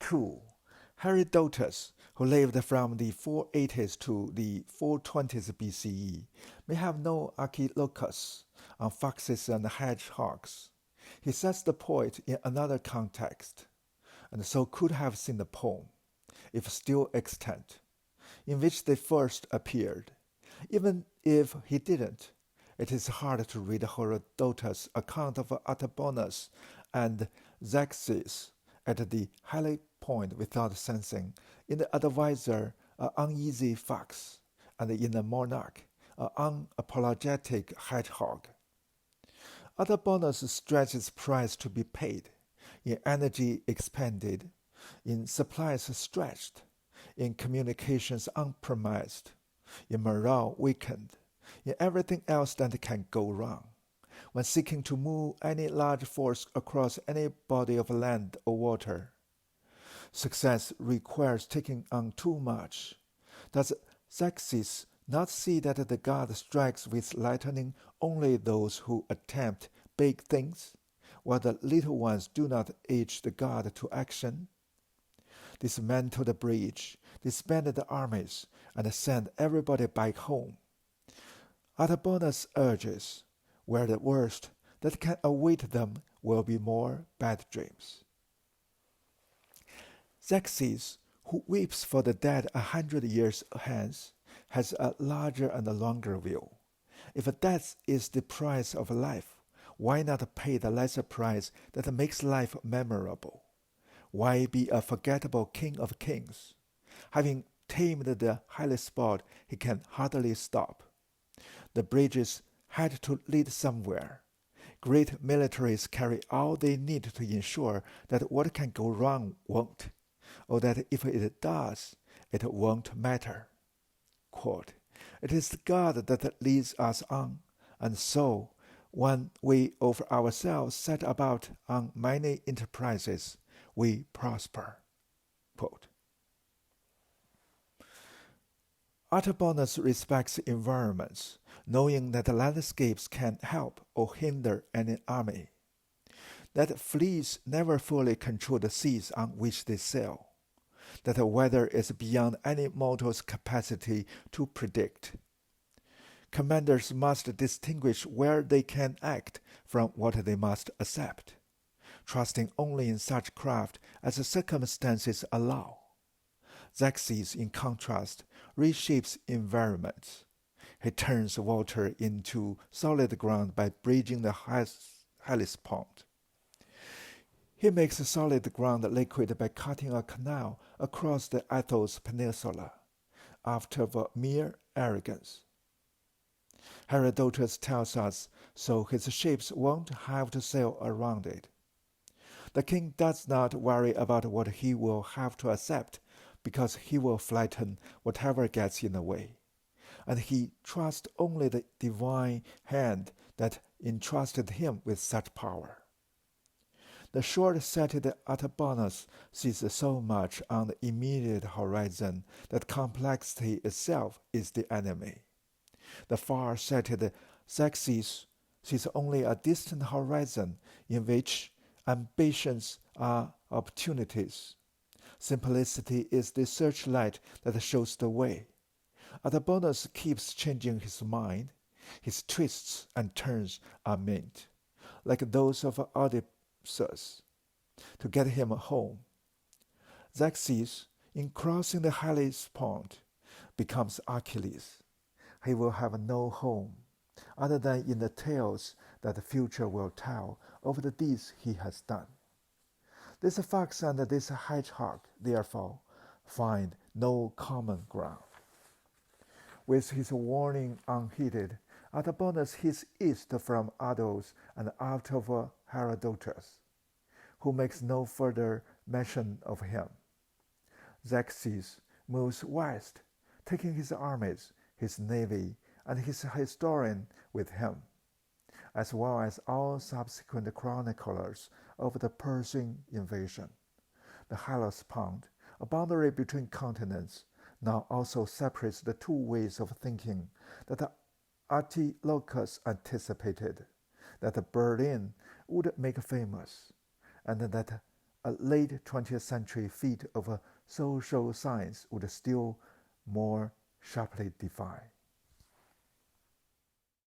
2. Herodotus, who lived from the 480s to the 420s BCE, may have known Archilochus on foxes and hedgehogs. He sets the poet in another context, and so could have seen the poem, if still extant, in which they first appeared. Even if he didn't, it is hard to read Herodotus' account of Artabanus and Xerxes at the Hellenic point without sensing, in the advisor, an uneasy fox, and in the monarch, an unapologetic hedgehog. Artabanus stretches price to be paid, in energy expended, in supplies stretched, in communications unpromised, in morale weakened, in everything else that can go wrong. When seeking to move any large force across any body of land or water, success requires taking on too much. Does Xerxes not see that the god strikes with lightning only those who attempt big things, while the little ones do not urge the god to action? Dismantle the bridge, disband the armies, and send everybody back home. Artabanus urges, where the worst that can await them will be more bad dreams. Xerxes, who weeps for the dead 100 years hence, has a larger and a longer view. If death is the price of life, why not pay the lesser price that makes life memorable? Why be a forgettable king of kings? Having tamed the Hellespont, he can hardly stop. The bridges had to lead somewhere. Great militaries carry all they need to ensure that what can go wrong won't, or that if it does, it won't matter. Quote, "It is God that leads us on, and so, when we of ourselves set about on many enterprises, we prosper." Quote. Artabanus respects environments, knowing that landscapes can help or hinder an army, that fleets never fully control the seas on which they sail, that the weather is beyond any mortal's capacity to predict. Commanders must distinguish where they can act from what they must accept, trusting only in such craft as the circumstances allow. Xerxes, in contrast, reshapes environments. He turns water into solid ground by bridging the Hellespont. He makes solid ground liquid by cutting a canal across the Athos Peninsula, act of mere arrogance. Herodotus tells us so his ships won't have to sail around it. The king does not worry about what he will have to accept, because he will flatten whatever gets in the way, and he trusts only the divine hand that entrusted him with such power. The short-sighted Artabanus sees so much on the immediate horizon that complexity itself is the enemy. The far-sighted Xerxes sees only a distant horizon in which ambitions are opportunities. Simplicity is the searchlight that shows the way. Artabanus keeps changing his mind. His twists and turns are meant, like those of Oedipus, to get him home. Xerxes, in crossing the Hellespont, becomes Achilles. He will have no home, other than in the tales that the future will tell of the deeds he has done. This fox and this hedgehog, therefore, find no common ground. With his warning unheeded, Artabanus hits east from Athos and out of Herodotus, who makes no further mention of him. Xerxes moves west, taking his armies, his navy, and his historian with him, as well as all subsequent chroniclers of the Persian invasion. The Hellespont, a boundary between continents, now also separates the two ways of thinking that Archilochus anticipated, that Berlin would make famous, and that a late 20th century feat of social science would still more sharply defy.